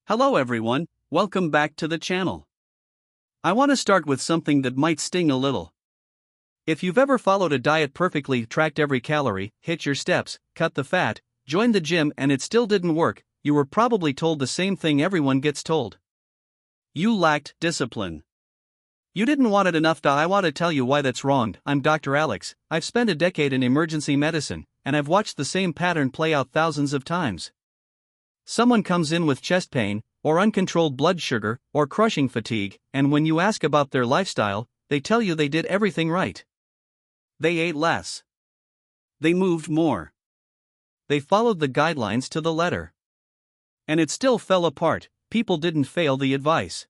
Hello everyone, welcome back to the channel. I want to start with something that might sting a little. If you've ever followed a diet perfectly, tracked every calorie, hit your steps, cut the fat, joined the gym and it still didn't work, you were probably told the same thing everyone gets told. You lacked discipline. You didn't want it enough. I want to tell you why that's wrong. I'm Dr. Alex. I've spent a decade in emergency medicine, and I've watched the same pattern play out thousands of times. Someone comes in with chest pain, or uncontrolled blood sugar, or crushing fatigue, and when you ask about their lifestyle, they tell you they did everything right. They ate less. They moved more. They followed the guidelines to the letter. And it still fell apart. People didn't fail the advice.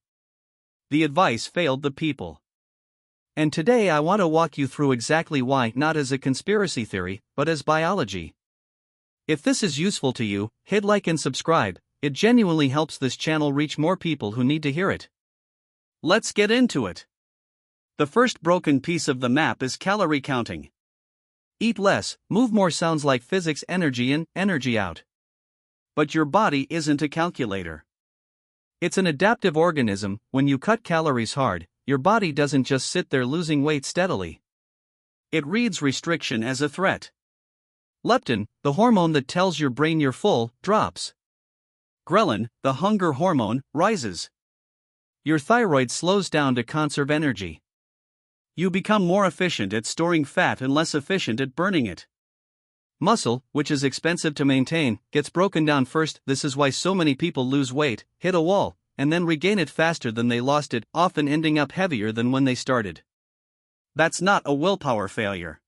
The advice failed the people. And today I want to walk you through exactly why, not as a conspiracy theory, but as biology. If this is useful to you, hit like and subscribe. It genuinely helps this channel reach more people who need to hear it. Let's get into it. The first broken piece of the map is calorie counting. Eat less, move more sounds like physics, energy in, energy out. But your body isn't a calculator. It's an adaptive organism. When you cut calories hard, your body doesn't just sit there losing weight steadily. It reads restriction as a threat. Leptin, the hormone that tells your brain you're full, drops. Ghrelin, the hunger hormone, rises. Your thyroid slows down to conserve energy. You become more efficient at storing fat and less efficient at burning it. Muscle, which is expensive to maintain, gets broken down first. This is why so many people lose weight, hit a wall, and then regain it faster than they lost it, often ending up heavier than when they started. That's not a willpower failure.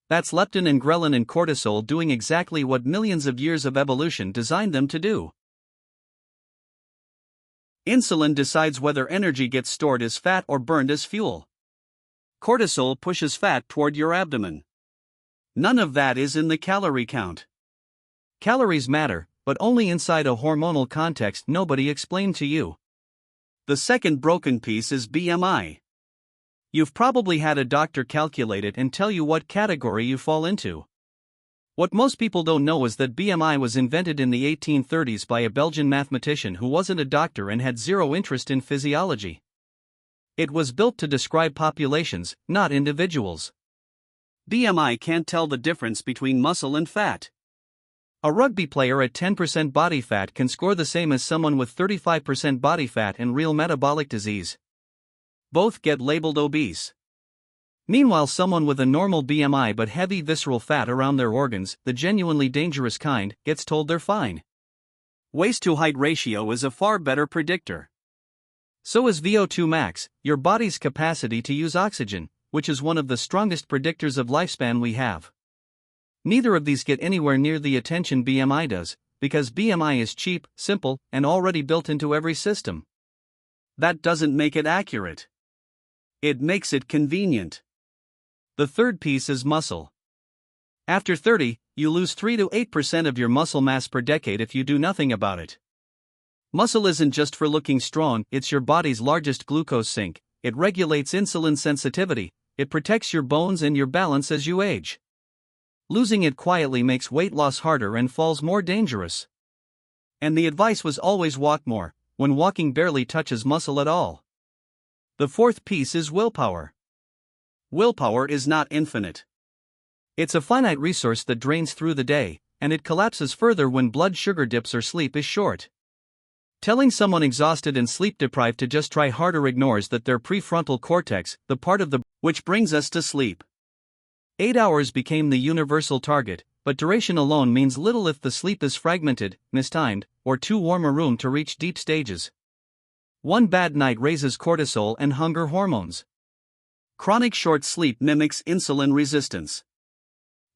That's leptin and ghrelin and cortisol doing exactly what millions of years of evolution designed them to do. Insulin decides whether energy gets stored as fat or burned as fuel. Cortisol pushes fat toward your abdomen. None of that is in the calorie count. Calories matter, but only inside a hormonal context nobody explained to you. The second broken piece is BMI. You've probably had a doctor calculate it and tell you what category you fall into. What most people don't know is that BMI was invented in the 1830s by a Belgian mathematician who wasn't a doctor and had zero interest in physiology. It was built to describe populations, not individuals. BMI can't tell the difference between muscle and fat. A rugby player at 10% body fat can score the same as someone with 35% body fat and real metabolic disease. Both get labeled obese. Meanwhile, someone with a normal BMI but heavy visceral fat around their organs, the genuinely dangerous kind, gets told they're fine. Waist-to-height ratio is a far better predictor. So is VO2 max, your body's capacity to use oxygen, which is one of the strongest predictors of lifespan we have. Neither of these get anywhere near the attention BMI does, because BMI is cheap, simple, and already built into every system. That doesn't make it accurate. It makes it convenient. The third piece is muscle. After 30, you lose 3 to 8% of your muscle mass per decade if you do nothing about it. Muscle isn't just for looking strong, it's your body's largest glucose sink. It regulates insulin sensitivity, it protects your bones and your balance as you age. Losing it quietly makes weight loss harder and falls more dangerous. And the advice was always walk more, when walking barely touches muscle at all. The fourth piece is willpower. Willpower is not infinite. It's a finite resource that drains through the day, and it collapses further when blood sugar dips or sleep is short. Telling someone exhausted and sleep-deprived to just try harder ignores that their prefrontal cortex, the part of the which brings us to sleep. 8 hours became the universal target, but duration alone means little if the sleep is fragmented, mistimed, or too warm a room to reach deep stages. One bad night raises cortisol and hunger hormones. Chronic short sleep mimics insulin resistance.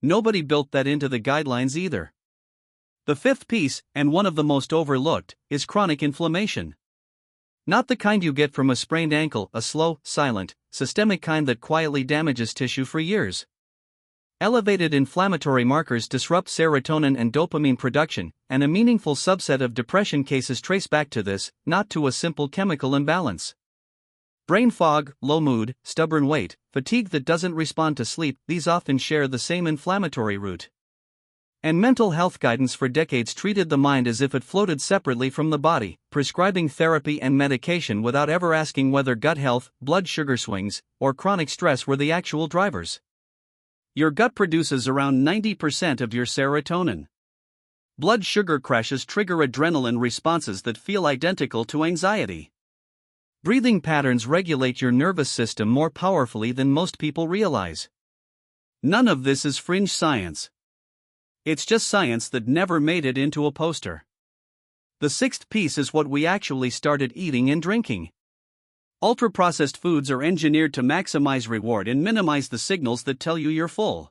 Nobody built that into the guidelines either. The fifth piece, and one of the most overlooked, is chronic inflammation. Not the kind you get from a sprained ankle, a slow, silent, systemic kind that quietly damages tissue for years. Elevated inflammatory markers disrupt serotonin and dopamine production, and a meaningful subset of depression cases trace back to this, not to a simple chemical imbalance. Brain fog, low mood, stubborn weight, fatigue that doesn't respond to sleep, these often share the same inflammatory root. And mental health guidance for decades treated the mind as if it floated separately from the body, prescribing therapy and medication without ever asking whether gut health, blood sugar swings, or chronic stress were the actual drivers. Your gut produces around 90% of your serotonin. Blood sugar crashes trigger adrenaline responses that feel identical to anxiety. Breathing patterns regulate your nervous system more powerfully than most people realize. None of this is fringe science. It's just science that never made it into a poster. The sixth piece is what we actually started eating and drinking. Ultra-processed foods are engineered to maximize reward and minimize the signals that tell you you're full.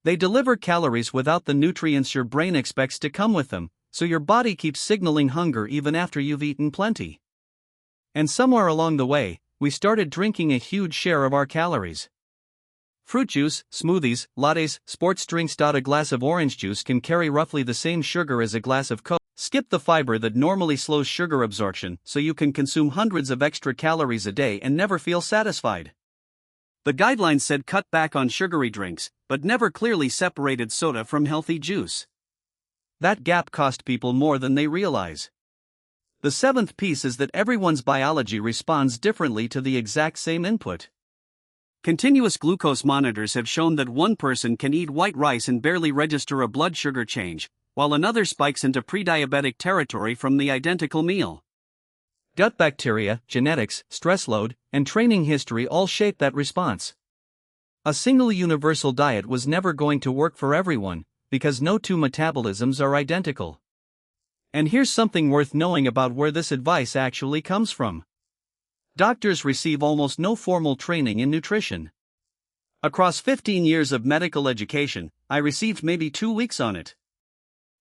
They deliver calories without the nutrients your brain expects to come with them, so your body keeps signaling hunger even after you've eaten plenty. And somewhere along the way, we started drinking a huge share of our calories. Fruit juice, smoothies, lattes, sports drinks. A glass of orange juice can carry roughly the same sugar as a glass of Coke. Skip the fiber that normally slows sugar absorption so you can consume hundreds of extra calories a day and never feel satisfied. The guidelines said cut back on sugary drinks, but never clearly separated soda from healthy juice. That gap cost people more than they realize. The seventh piece is that everyone's biology responds differently to the exact same input. Continuous glucose monitors have shown that one person can eat white rice and barely register a blood sugar change, while another spikes into prediabetic territory from the identical meal. Gut bacteria, genetics, stress load, and training history all shape that response. A single universal diet was never going to work for everyone, because no two metabolisms are identical. And here's something worth knowing about where this advice actually comes from. Doctors receive almost no formal training in nutrition. Across 15 years of medical education, I received maybe 2 weeks on it.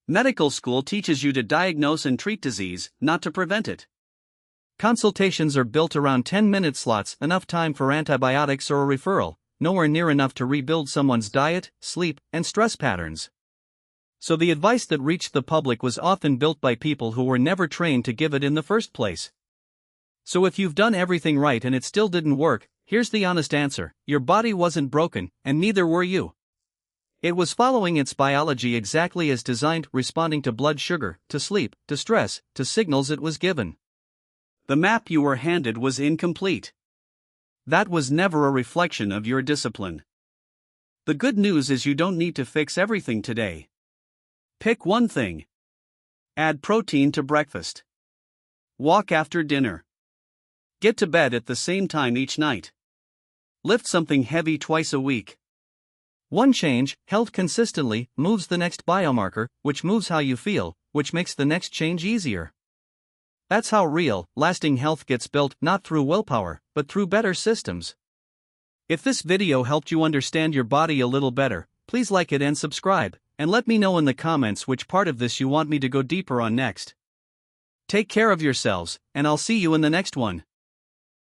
Medical school teaches you to diagnose and treat disease, not to prevent it. Consultations are built around 10-minute slots, enough time for antibiotics or a referral, nowhere near enough to rebuild someone's diet, sleep, and stress patterns. So the advice that reached the public was often built by people who were never trained to give it in the first place. So if you've done everything right and it still didn't work, here's the honest answer: your body wasn't broken, and neither were you. It was following its biology exactly as designed, responding to blood sugar, to sleep, to stress, to signals it was given. The map you were handed was incomplete. That was never a reflection of your discipline. The good news is you don't need to fix everything today. Pick one thing. Add protein to breakfast. Walk after dinner. Get to bed at the same time each night. Lift something heavy twice a week. One change, held consistently, moves the next biomarker, which moves how you feel, which makes the next change easier. That's how real, lasting health gets built, not through willpower, but through better systems. If this video helped you understand your body a little better, please like it and subscribe, and let me know in the comments which part of this you want me to go deeper on next. Take care of yourselves, and I'll see you in the next one.